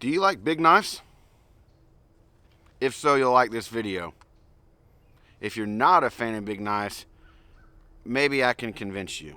Do you like big knives? If so, you'll like this video. If you're not a fan of big knives, maybe I can convince you.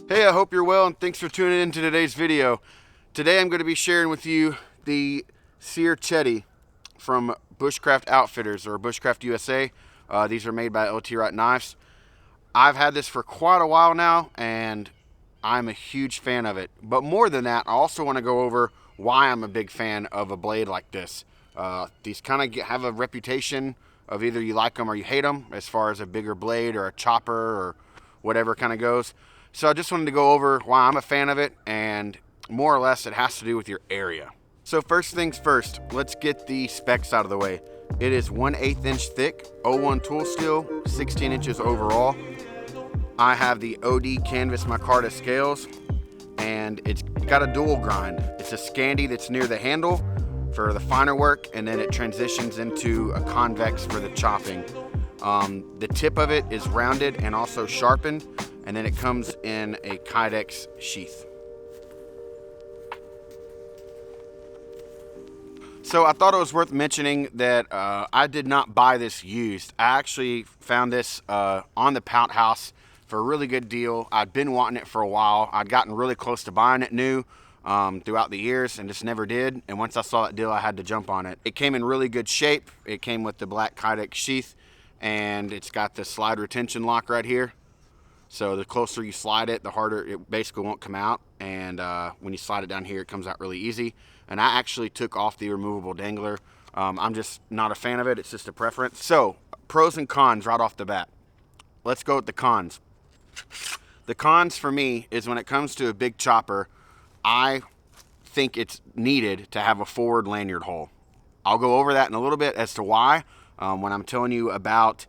Hey, I hope you're well and thanks for tuning in to today's video. Today I'm going to be sharing with you the Serechete from Bushcraft Outfitters or Bushcraft USA. These are made by LT Wright Knives. I've had this for quite a while now and I'm a huge fan of it. But more than that, I also want to go over why I'm a big fan of a blade like this. These kind of have a reputation of either you like them or you hate them as far as a bigger blade or a chopper or whatever kind of goes. So I just wanted to go over why I'm a fan of it, and more or less it has to do with your area. So first things first, let's get the specs out of the way. It is 1/8 inch thick, 01 tool steel, 16 inches overall. I have the OD canvas micarta scales, and it's got a dual grind. It's a Scandi that's near the handle for the finer work, and then it transitions into a convex for the chopping. The tip of it is rounded and also sharpened, and then it comes in a Kydex sheath. So I thought it was worth mentioning that I did not buy this used. I actually found this on the Pout House for a really good deal. I'd been wanting it for a while. I'd gotten really close to buying it new throughout the years and just never did. And once I saw that deal, I had to jump on it. It came in really good shape. It came with the black Kydex sheath, and it's got the slide retention lock right here. So the closer you slide it, the harder it basically won't come out. And when you slide it down here, it comes out really easy. And I actually took off the removable dangler. I'm just not a fan of it. It's just a preference. So pros and cons right off the bat. Let's go with the cons. The cons for me is when it comes to a big chopper, I think it's needed to have a forward lanyard hole. I'll go over that in a little bit as to why when I'm telling you about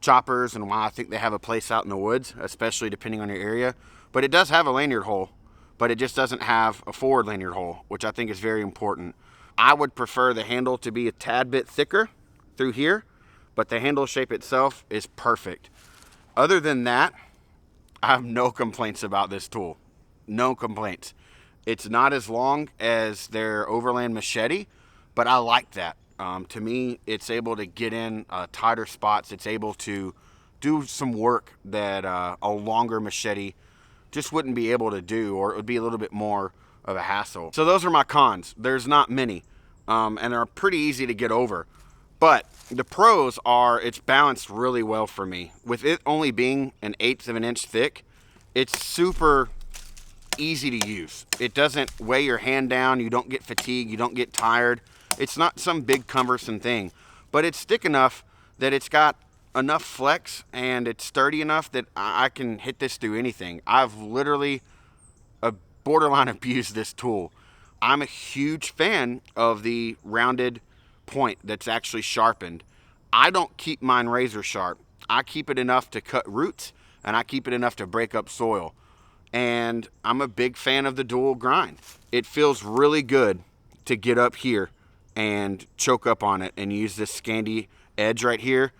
choppers and why I think they have a place out in the woods, especially depending on your area. But it does have a lanyard hole, but it just doesn't have a forward lanyard hole, which I think is very important. I would prefer the handle to be a tad bit thicker through here, but the handle shape itself is perfect. Other than that, I have no complaints about this tool. No complaints. It's not as long as their Overland machete, but I like that. To me, it's able to get in tighter spots. It's able to do some work that a longer machete just wouldn't be able to do, or it would be a little bit more of a hassle. So those are my cons. There's not many, and they're pretty easy to get over. But the pros are it's balanced really well for me. With it only being 1/8 of an inch thick, it's super easy to use. It doesn't weigh your hand down. You don't get fatigued. You don't get tired. It's not some big cumbersome thing, but it's thick enough that it's got enough flex and it's sturdy enough that I can hit this through anything. I've literally borderline abused this tool. I'm a huge fan of the rounded point that's actually sharpened. I don't keep mine razor sharp. I keep it enough to cut roots, and I keep it enough to break up soil. And I'm a big fan of the dual grind. It feels really good to get up here and choke up on it and use this Scandi edge right here,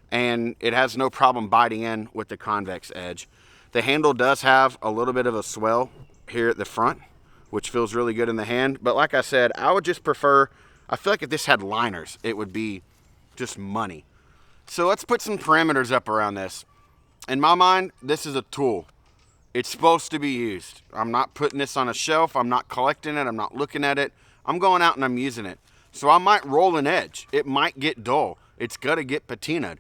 and it has no problem biting in with the convex edge. The handle does have a little bit of a swell here at the front, which feels really good in the hand, but like I said, I would just prefer, I feel like if this had liners, it would be just money. So let's put some parameters up around this. In my mind, this is a tool. It's supposed to be used. I'm not putting this on a shelf. I'm not collecting it. I'm not looking at it. I'm going out and I'm using it. So I might roll an edge. It might get dull. It's got to get patinaed.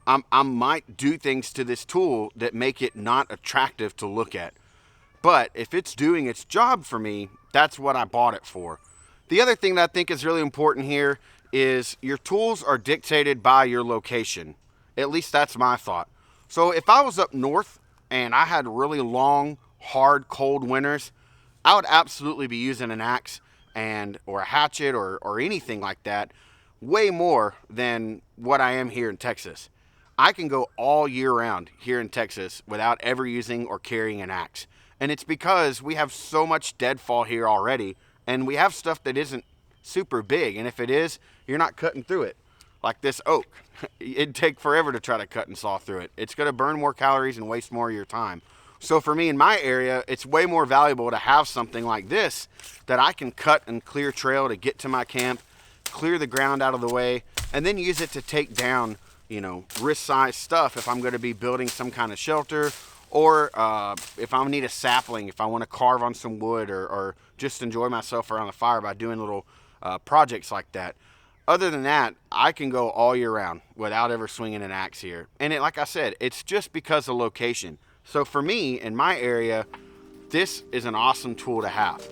I might do things to this tool that make it not attractive to look at. But if it's doing its job for me, that's what I bought it for. The other thing that I think is really important here is your tools are dictated by your location. At least that's my thought. So if I was up north and I had really long, hard, cold winters, I would absolutely be using an axe or a hatchet or anything like that way more than what I am here in Texas. I can go all year round here in Texas without ever using or carrying an axe. And it's because we have so much deadfall here already, and we have stuff that isn't super big, and if it is, you're not cutting through it. Like this oak, it'd take forever to try to cut and saw through it. It's gonna burn more calories and waste more of your time. So for me in my area, it's way more valuable to have something like this that I can cut and clear trail to get to my camp, clear the ground out of the way, and then use it to take down, you know, wrist-sized stuff if I'm gonna be building some kind of shelter, or if I need a sapling, if I wanna carve on some wood, or just enjoy myself around the fire by doing little projects like that. Other than that, I can go all year round without ever swinging an axe here. And like I said, it's just because of location. So for me, in my area, this is an awesome tool to have.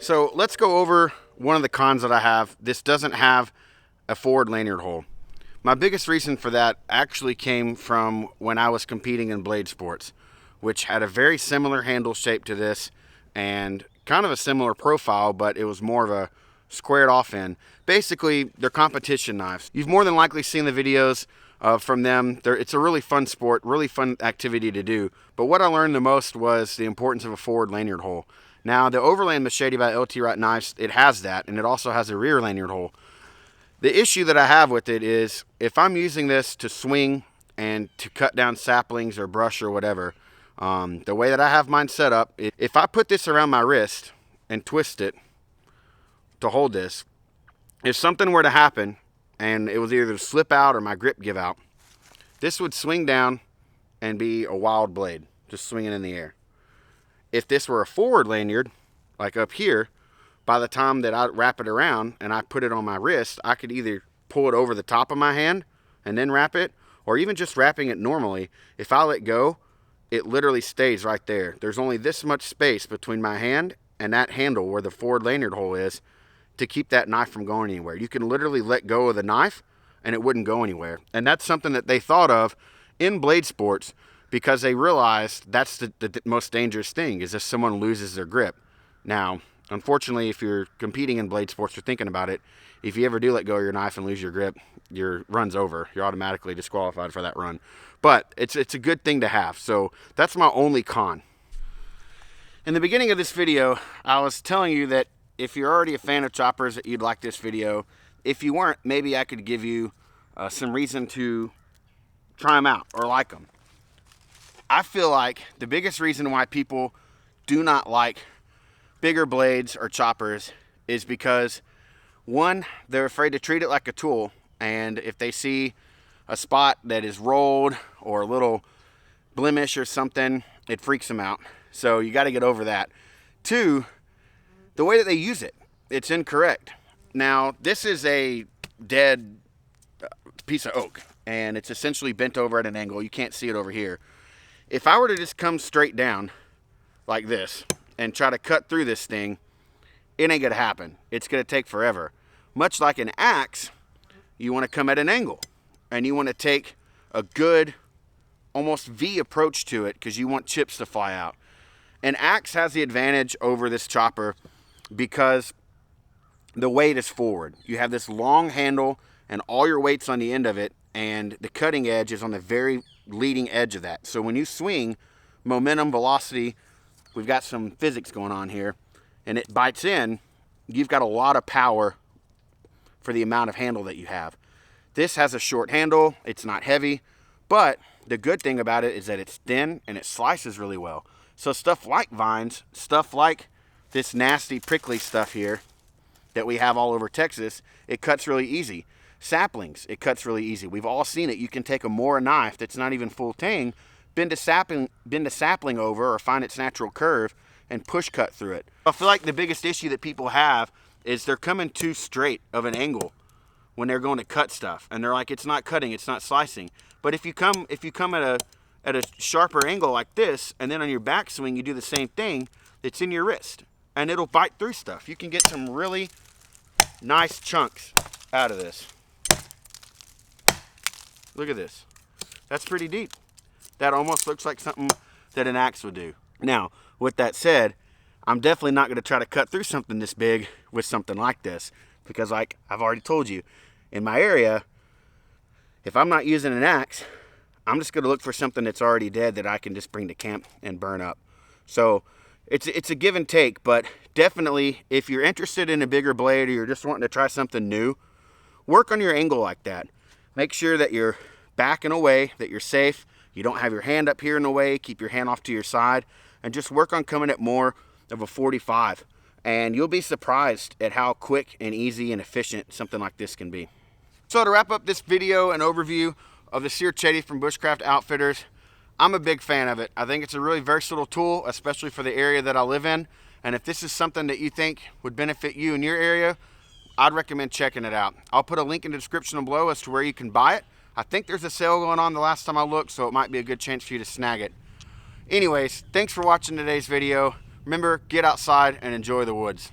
So let's go over one of the cons that I have. This doesn't have a forward lanyard hole. My biggest reason for that actually came from when I was competing in blade sports, which had a very similar handle shape to this and kind of a similar profile, but it was more of a squared off end. Basically, they're competition knives. You've more than likely seen the videos from them. It's a really fun sport, really fun activity to do. But what I learned the most was the importance of a forward lanyard hole. Now, the Overland Machete by LT Wright knives, it has that, and it also has a rear lanyard hole. The issue that I have with it is if I'm using this to swing and to cut down saplings or brush or whatever, the way that I have mine set up, if I put this around my wrist and twist it to hold this, if something were to happen and it was either to slip out or my grip give out, this would swing down and be a wild blade, just swinging in the air. If this were a forward lanyard, like up here, by the time that I wrap it around and I put it on my wrist, I could either pull it over the top of my hand and then wrap it, or even just wrapping it normally. If I let go, it literally stays right there. There's only this much space between my hand and that handle where the forward lanyard hole is to keep that knife from going anywhere. You can literally let go of the knife and it wouldn't go anywhere. And that's something that they thought of in blade sports because they realized that's the most dangerous thing, is if someone loses their grip. Now, unfortunately, if you're competing in blade sports or thinking about it, if you ever do let go of your knife and lose your grip, your run's over. You're automatically disqualified for that run. But it's a good thing to have. So that's my only con. In the beginning of this video, I was telling you that if you're already a fan of choppers, that you'd like this video. If you weren't, maybe I could give you some reason to try them out or like them. I feel like the biggest reason why people do not like bigger blades or choppers is because, one, they're afraid to treat it like a tool, and if they see a spot that is rolled or a little blemish or something, it freaks them out. So you got to get over that. Two, the way that they use it, it's incorrect. Now, this is a dead piece of oak, and it's essentially bent over at an angle. You can't see it over here. If I were to just come straight down like this and try to cut through this thing, it ain't gonna happen. It's gonna take forever. Much like an axe, you wanna come at an angle and you wanna take a good, almost V approach to it because you want chips to fly out. An axe has the advantage over this chopper because the weight is forward. You have this long handle and all your weight's on the end of it, and the cutting edge is on the very leading edge of that. So when you swing, momentum, velocity, we've got some physics going on here, and it bites in, you've got a lot of power for the amount of handle that you have. This has a short handle, it's not heavy, but the good thing about it is that it's thin and it slices really well. So stuff like vines, stuff like this nasty prickly stuff here that we have all over Texas, it cuts really easy. Saplings, it cuts really easy. We've all seen it. You can take a Mora knife that's not even full tang, bend a sapling over or find its natural curve and push cut through it. I feel like the biggest issue that people have is they're coming too straight of an angle when they're going to cut stuff, and they're like, it's not cutting, it's not slicing. But if you come at a sharper angle like this, and then on your backswing you do the same thing, it's in your wrist and it'll bite through stuff. You can get some really nice chunks out of this. Look at this. That's pretty deep. That almost looks like something that an axe would do. Now, with that said, I'm definitely not going to try to cut through something this big with something like this, because like I've already told you, in my area, if I'm not using an axe, I'm just going to look for something that's already dead that I can just bring to camp and burn up. So it's a give and take, but definitely if you're interested in a bigger blade or you're just wanting to try something new, work on your angle like that. Make sure that you're backing away, that you're safe. You don't have your hand up here in the way. Keep your hand off to your side and just work on coming at more of a 45. And you'll be surprised at how quick and easy and efficient something like this can be. So to wrap up this video and overview of the Serechete from Bushcraft Outfitters, I'm a big fan of it. I think it's a really versatile tool, especially for the area that I live in. And if this is something that you think would benefit you in your area, I'd recommend checking it out. I'll put a link in the description below as to where you can buy it. I think there's a sale going on the last time I looked, so it might be a good chance for you to snag it. Anyways, thanks for watching today's video. Remember, get outside and enjoy the woods.